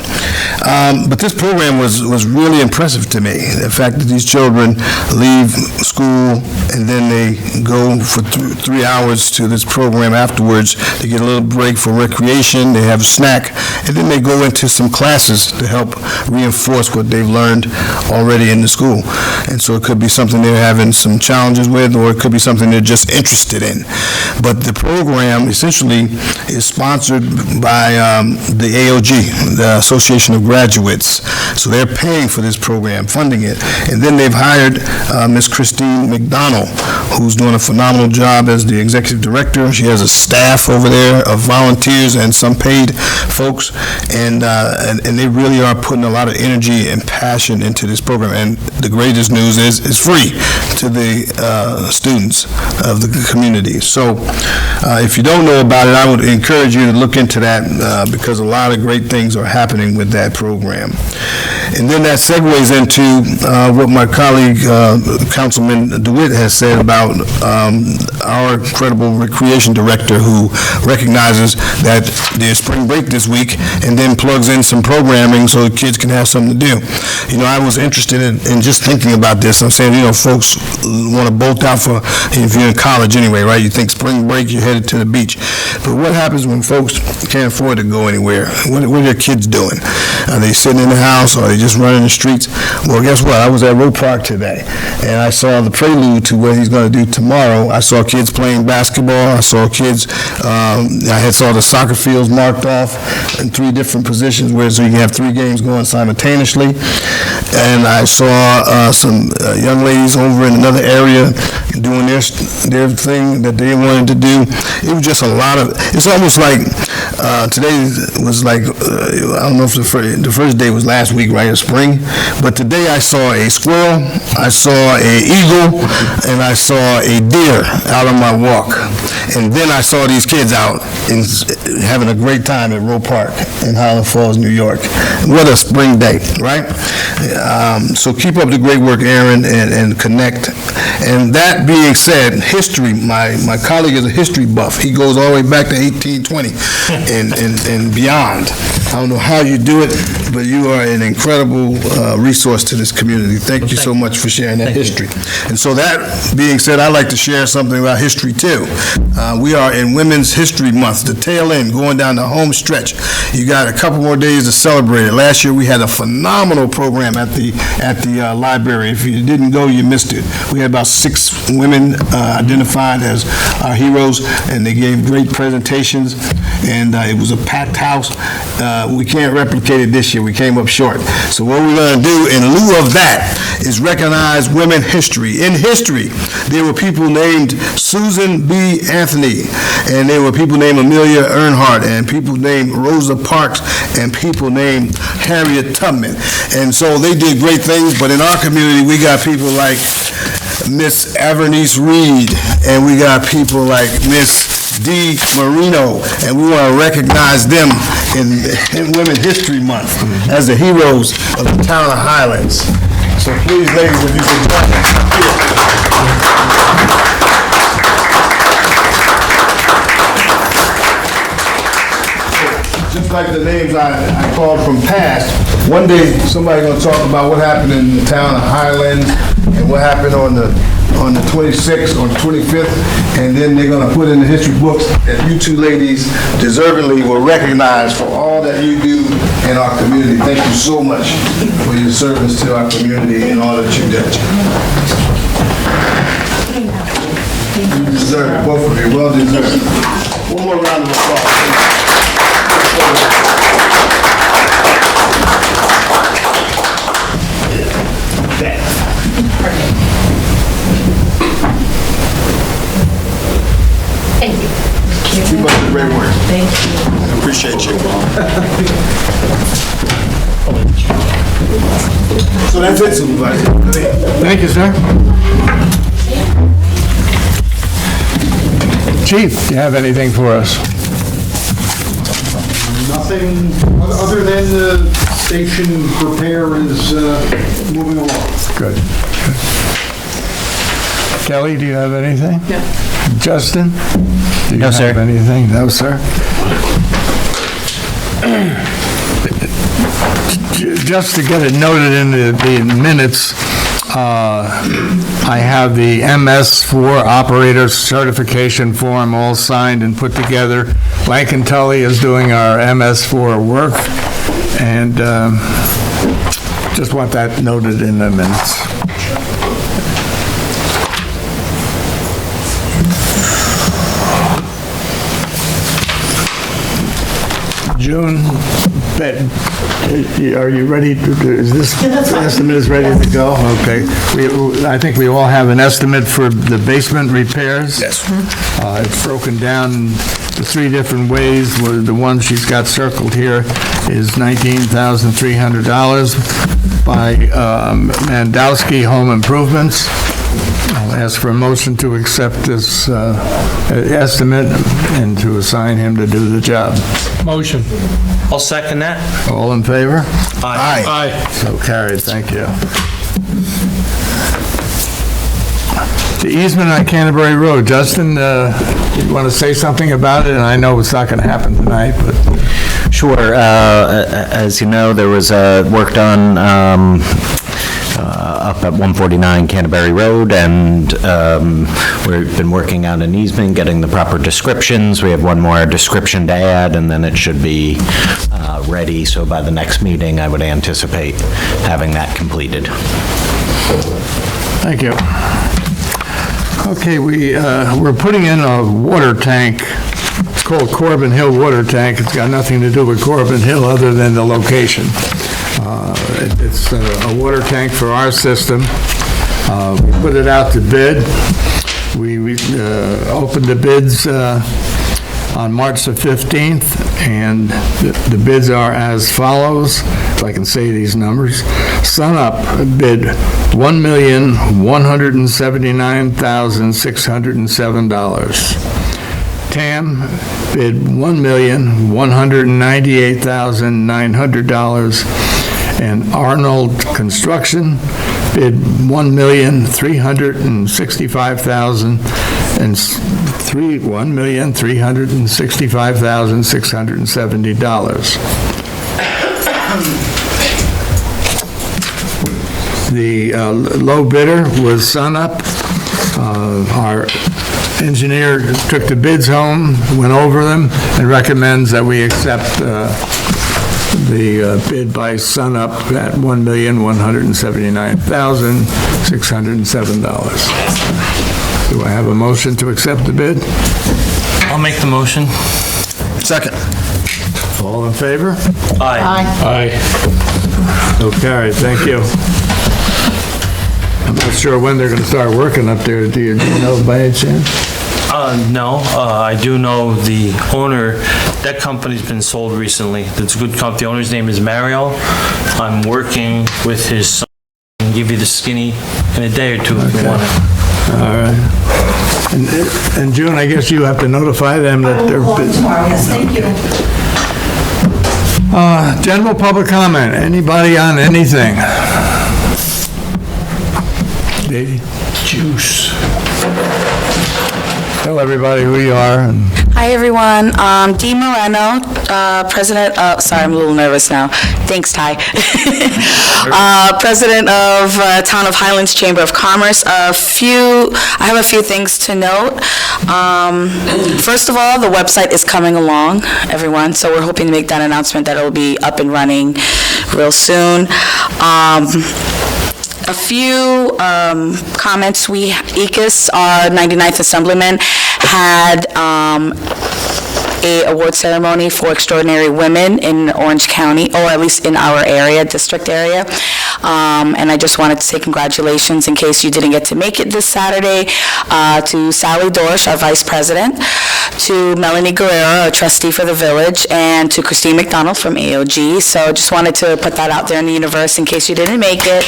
But this program was really impressive to me. The fact that these children leave school and then they go for 3 hours to this program afterwards. They get a little break for recreation, they have a snack, and then they go into some classes to help reinforce what they've learned already in the school. And so it could be something they're having some challenges with, or it could be something they're just interested in. But the program essentially is sponsored by the AOG, the Association of Graduates. So they're paying for this program, funding it. And then they've hired Ms. Christine McDonald, who's doing a phenomenal job as the executive director. She has a staff over there of volunteers and some paid folks, and they really are putting a lot of energy and passion into this program. And the greatest news is it's free to the students of the community. So if you don't know about it, I would encourage you to look into that because a lot of great things are happening with that program. And then that segues into what my colleague, Councilman DeWitt, has said about our incredible recreation director who recognizes that there's spring break this week and then plugs in some programming so the kids can have something to do. You know, I was interested in just thinking about this. I'm saying, you know, folks want to bolt out for, if you're in college anyway, right? You think spring break, you're headed to the beach. But what happens when folks can't afford to go anywhere? What are their kids doing? Are they sitting in the house, or are they just running the streets? Well, guess what? I was at Roe Park today, and I saw the prelude to what he's going to do tomorrow. I saw kids playing basketball. I saw kids, I saw the soccer fields marked off in 3 different positions where so you can have 3 games going simultaneously. And I saw some young ladies over in another area doing their thing that they wanted to do. It was just a lot of, it's almost like, today was like, I don't know if the first day was last week, right, of spring, but today I saw a squirrel, I saw an eagle, and I saw a deer out on my walk. And then I saw these kids out and having a great time at Roe Park in Highlands Falls, New York. What a spring day, right? So keep up the great work, Aaron, and connect. And that being said, history, my colleague is a history buff. He goes all the way back to 1820 and beyond. I don't know how you do it, but you are an incredible resource to this community. Thank you so much for sharing that history. And so that being said, I'd like to share something about history too. We are in Women's History Month, the tail end, going down the home stretch. You got a couple more days to celebrate it. Last year we had a phenomenal program at the library. If you didn't go, you missed it. We had about 6 women identified as our heroes, and they gave great presentations, and it was a packed house. We can't replicate it this year. We came up short. So what we're going to do in lieu of that is recognize women history. In history, there were people named Susan B. Anthony, and there were people named Amelia Earhart, and people named Rosa Parks, and people named Harriet Tubman. And so they did great things, but in our community, we got people like Miss Avernice Reed, and we got people like Miss D. Marino, and we want to recognize them in Women's History Month as the heroes of the town of Highlands. So please, ladies, if you could join us here. Just like the names I called from past, one day somebody's going to talk about what happened in the town of Highlands and what happened on the 26th or 25th, and then they're going to put in the history books that you two ladies deservingly were recognized for all that you do in our community. Thank you so much for your service to our community and all that you did. You deserve it, both of you, well deserved. One more round of applause. Thank you. Keep up the great work. Thank you. I appreciate you. So that's it, Supervisor. Thank you, sir. Chief, do you have anything for us? Nothing other than the station repair is moving along. Good. Kelly, do you have anything? No. Justin? Do you No, sir. have anything? No, sir. Just to get it noted in the minutes, I have the MS4 operator certification form all signed and put together. Lankin Tully is doing our MS4 work, and just want that noted in the minutes. June, are you ready is this estimate is ready to go? Okay. I think we all have an estimate for the basement repairs. Yes. It's broken down to 3 different ways. The one she's got circled here is $19,300 by Mandowski Home Improvements. I'll ask for a motion to accept this estimate and to assign him to do the job. Motion. I'll second that. All in favor? Aye. Aye. So carried, thank you. The easement on Canterbury Road, Justin, you want to say something about it? And I know it's not going to happen tonight, but... Sure. As you know, there was work done up at 149 Canterbury Road, and we've been working on an easement, getting the proper descriptions. We have one more description to add, and then it should be ready. So by the next meeting, I would anticipate having that completed. Thank you. Okay, we're putting in a water tank. It's called Corbin Hill Water Tank. It's got nothing to do with Corbin Hill other than the location. It's a water tank for our system. We put it out to bid. We opened the bids on March the 15th, and the bids are as follows, if I can say these numbers. Sunup bid $1,179,607. TAM bid $1,198,900. And Arnold Construction bid $1,365,670. The low bidder was Sunup. Our engineer took the bids home, went over them, and recommends that we accept the bid by Sunup at $1,179,607. Do I have a motion to accept the bid? I'll make the motion. Second. All in favor? Aye. Aye. So carried, thank you. I'm not sure when they're going to start working up there. Do you know by any chance? No, I do know the owner. That company's been sold recently. It's a good company. The owner's name is Mario. I'm working with his son. I can give you the skinny in a day or two if you want it. All right. And June, I guess you have to notify them that they're... Tomorrow, yes, thank you. General public comment. Anybody on anything? Dave? Juice. Tell everybody who you are. Hi, everyone. Dee Moreno, president of, sorry, I'm a little nervous now. Thanks, Ty. President of Town of Highlands Chamber of Commerce. I have a few things to note. First of all, the website is coming along, everyone, so we're hoping to make that announcement that it'll be up and running real soon. A few comments. ECUS, our 99th Assemblyman, had a award ceremony for extraordinary women in Orange County, or at least in our area, district area. And I just wanted to say congratulations, in case you didn't get to make it this Saturday, to Sally Dorsch, our Vice President, to Melanie Guerrero, a trustee for the village, and to Christine McDonald from AOG. So just wanted to put that out there in the universe in case you didn't make it.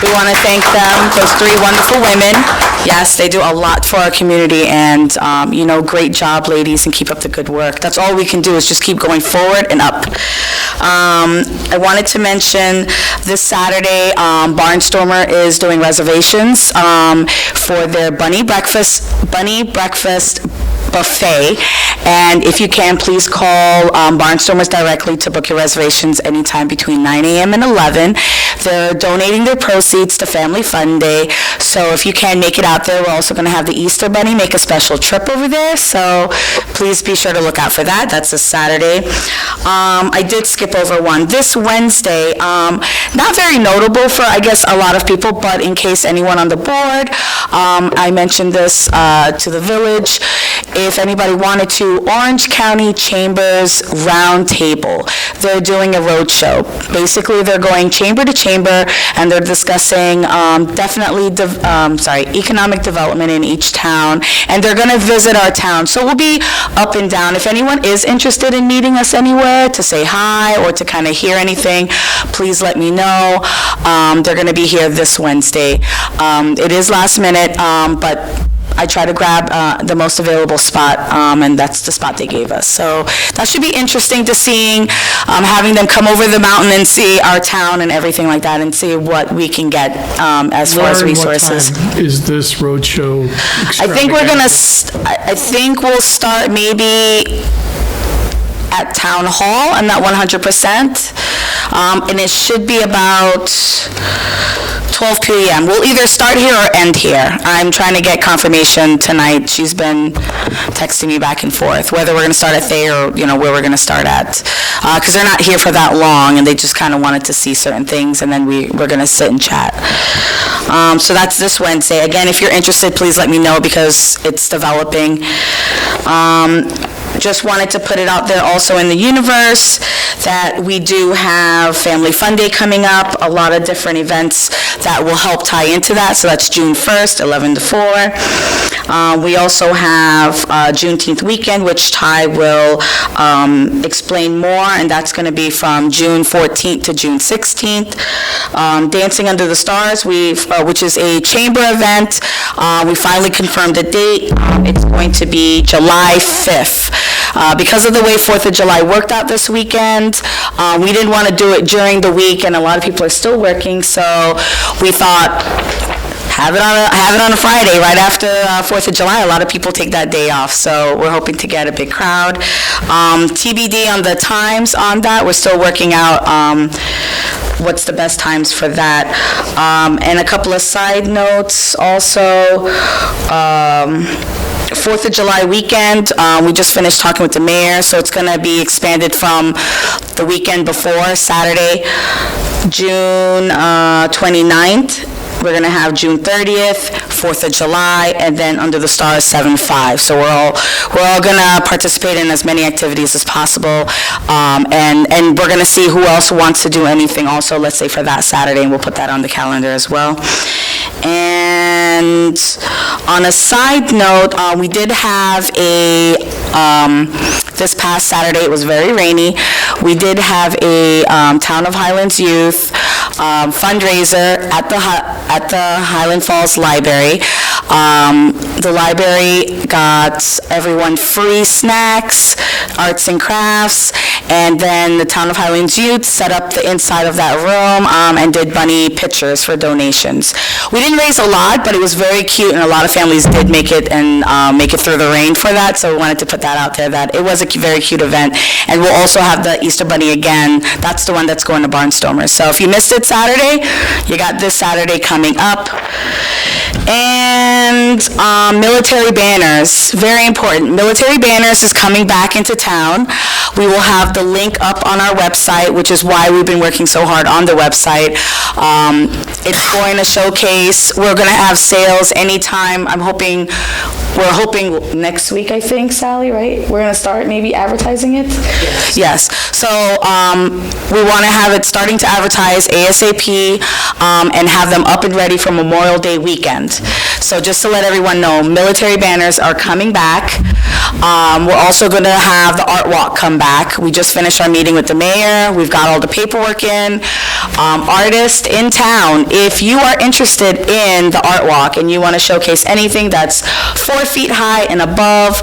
We want to thank them, those 3 wonderful women. Yes, they do a lot for our community, and, great job, ladies, and keep up the good work. That's all we can do, is just keep going forward and up. I wanted to mention this Saturday, Barnstormer is doing reservations for their bunny breakfast buffet, and if you can, please call Barnstormers directly to book your reservations anytime between 9 a.m. and 11. They're donating their proceeds to Family Fun Day, so if you can make it out there, we're also going to have the Easter Bunny make a special trip over there, so please be sure to look out for that. That's this Saturday. I did skip over one. This Wednesday, not very notable for, I guess, a lot of people, but in case anyone on the board, I mentioned this to the village. if anybody wanted to, Orange County Chambers Roundtable. They're doing a road show. Basically, they're going chamber to chamber, and they're discussing economic development in each town, and they're going to visit our town. So we'll be up and down. If anyone is interested in meeting us anywhere to say hi or to kind of hear anything, please let me know. They're going to be here this Wednesday. It is last minute, but I try to grab the most available spot, and that's the spot they gave us. So that should be interesting to seeing, having them come over the mountain and see our town and everything like that, and see what we can get as far as resources. What time is this roadshow? I think we're gonna, I think we'll start maybe at Town Hall, I'm not 100%, and it should be about 12 p.m. We'll either start here or end here. I'm trying to get confirmation tonight. She's been texting me back and forth, whether we're going to start at Thayer or, where we're going to start at. Because they're not here for that long, and they just kind of wanted to see certain things, and then we're going to sit and chat. So that's this Wednesday. Again, if you're interested, please let me know, because it's developing. Just wanted to put it out there also in the universe that we do have Family Fun Day coming up, a lot of different events that will help tie into that. So that's June 1st, 11 to 4. We also have Juneteenth weekend, which Ty will explain more, and that's going to be from June 14th to June 16th. Dancing Under the Stars, which is a chamber event. We finally confirmed a date. It's going to be July 5th. Because of the way 4th of July worked out this weekend, we didn't want to do it during the week, and a lot of people are still working, so we thought, have it on a Friday, right after 4th of July. A lot of people take that day off, so we're hoping to get a big crowd. TBD on the times on that. We're still working out what's the best times for that. And a couple of side notes also. 4th of July weekend, we just finished talking with the mayor, so it's going to be expanded from the weekend before, Saturday, June 29th. We're going to have June 30th, 4th of July, and then Under the Stars 7-5. So we're all going to participate in as many activities as possible, and we're going to see who else wants to do anything also, let's say for that Saturday, and we'll put that on the calendar as well. And on a side note, we did have this past Saturday, it was very rainy, we did have a Town of Highlands Youth fundraiser at the Highland Falls Library. The library got everyone free snacks, arts and crafts, and then the Town of Highlands Youth set up the inside of that room and did bunny pictures for donations. We didn't raise a lot, but it was very cute, and a lot of families did make it and make it through the rain for that, so we wanted to put that out there, that it was a very cute event. And we'll also have the Easter Bunny again. That's the one that's going to Barnstormers. So if you missed it Saturday, you got this Saturday coming up. And military banners, very important. Military banners is coming back into town. We will have the link up on our website, which is why we've been working so hard on the website. It's going to showcase, we're going to have sales anytime. We're hoping next week, I think, Sally, right? We're going to start maybe advertising it? Yes. So we want to have it starting to advertise ASAP and have them up and ready for Memorial Day weekend. So just to let everyone know, military banners are coming back. We're also going to have the art walk come back. We just finished our meeting with the mayor. We've got all the paperwork in. Artists in town, if you are interested in the art walk and you want to showcase anything that's 4 feet high and above,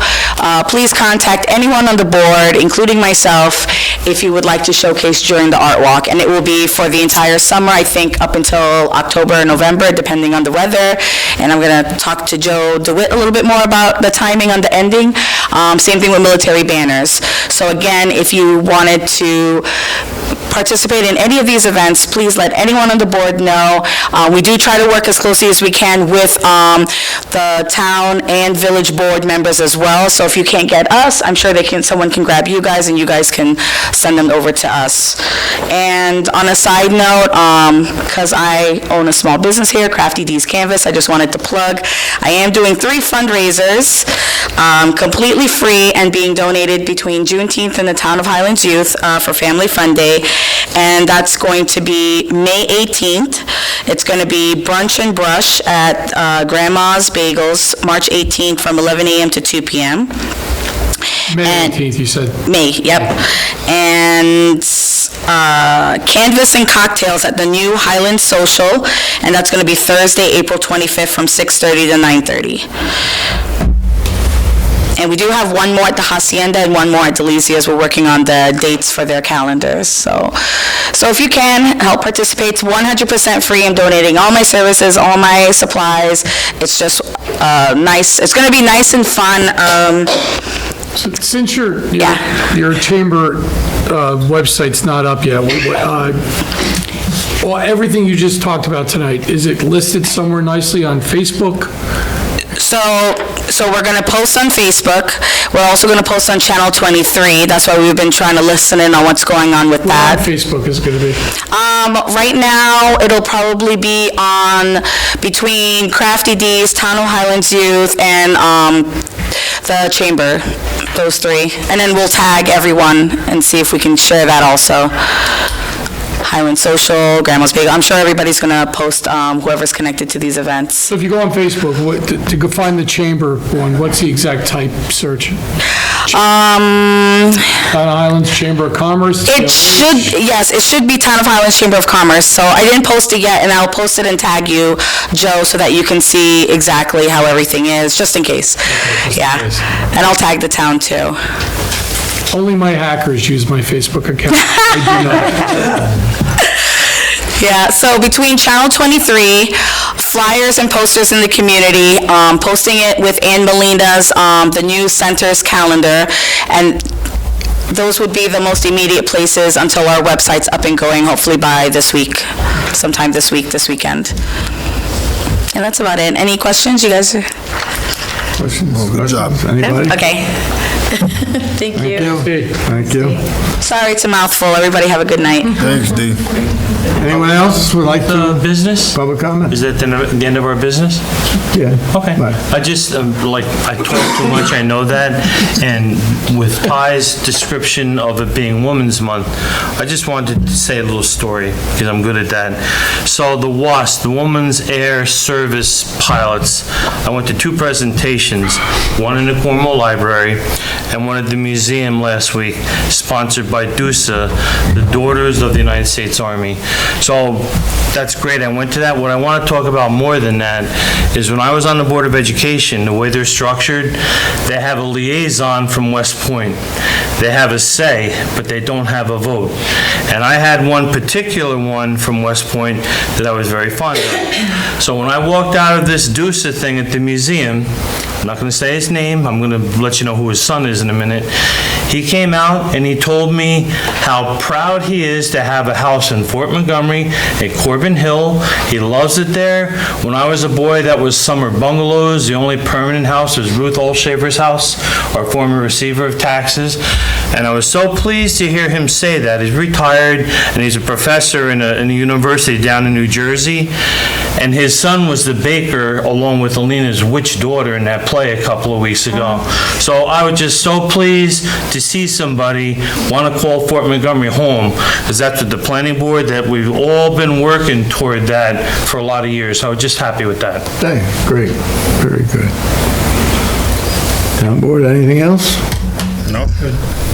please contact anyone on the board, including myself, if you would like to showcase during the art walk. And it will be for the entire summer, I think up until October or November, depending on the weather. And I'm going to talk to Joe DeWitt a little bit more about the timing on the ending. Same thing with military banners. So again, if you wanted to participate in any of these events, please let anyone on the board know. We do try to work as closely as we can with the town and village board members as well. So if you can't get us, I'm sure someone can grab you guys, and you guys can send them over to us. And on a side note, because I own a small business here, Crafty D's Canvas, I just wanted to plug, I am doing 3 fundraisers, completely free and being donated between Juneteenth and the Town of Highlands Youth for Family Fun Day. And that's going to be May 18th. It's going to be brunch and brush at Grandma's Bagels, March 18th from 11 a.m. to 2 p.m. May 18th, you said? May, yep. And canvas and cocktails at the new Highlands Social, and that's going to be Thursday, April 25th from 6:30 to 9:30. And we do have one more at the Hacienda and one more at Delicia's. We're working on the dates for their calendars. So if you can, help participate. It's 100% free. I'm donating all my services, all my supplies. It's just nice. It's going to be nice and fun. Since your chamber website's not up yet, well, everything you just talked about tonight, is it listed somewhere nicely on Facebook? So we're going to post on Facebook. We're also going to post on Channel 23. That's why we've been trying to listen in on what's going on with that. Where on Facebook is it going to be? Right now, it'll probably be on between Crafty D's, Town of Highlands Youth, and the Chamber, those 3. And then we'll tag everyone and see if we can share that also. Highland Social, Grandma's Bagel. I'm sure everybody's going to post whoever's connected to these events. So if you go on Facebook, to go find the chamber one, what's the exact type search? Town of Highlands Chamber of Commerce? It should be Town of Highlands Chamber of Commerce. So I didn't post it yet, and I'll post it and tag you, Joe, so that you can see exactly how everything is, just in case. And I'll tag the town too. Only my hackers use my Facebook account. I do not. Yeah, so between Channel 23, flyers and posters in the community, posting it with Ann Molina's, the news center's calendar, and those would be the most immediate places until our website's up and going, hopefully by this week, sometime this weekend. And that's about it. Any questions, you guys? Questions? Good job. Anybody? Okay. Thank you. Thank you. Sorry, it's a mouthful. Everybody have a good night. Thanks, Dee. Anyone else would like to? Business? Public comment? Is that the end of our business? Yeah. Okay. I just, I talk too much, I know that, and with Ty's description of it being Women's Month, I just wanted to say a little story, because I'm good at that. So the WASP, the Women's Air Service Pilots, I went to 2 presentations, one in the Cornwall Library and one at the museum last week, sponsored by DUSA, the Daughters of the United States Army. So that's great, I went to that. What I want to talk about more than that is when I was on the Board of Education, the way they're structured, they have a liaison from West Point. They have a say, but they don't have a vote. And I had one particular one from West Point that I was very fond of. So when I walked out of this DUSA thing at the museum, I'm not going to say his name, I'm going to let you know who his son is in a minute. He came out and he told me how proud he is to have a house in Fort Montgomery at Corbin Hill. He loves it there. When I was a boy, that was summer bungalows. The only permanent house was Ruth Olshaver's house, our former receiver of taxes. And I was so pleased to hear him say that. He's retired and he's a professor in a university down in New Jersey. And his son was the baker along with Alina's witch daughter in that play a couple of weeks ago. So I was just so pleased to see somebody want to call Fort Montgomery home, because that's the planning board that we've all been working toward that for a lot of years. So I was just happy with that. Hey, great, very good. Town board, anything else? No.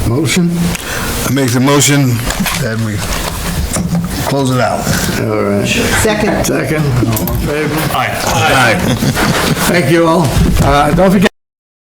Motion? I make the motion that we close it out. All right. Second. Second, all in favor? Aye. Aye. Thank you all. Don't forget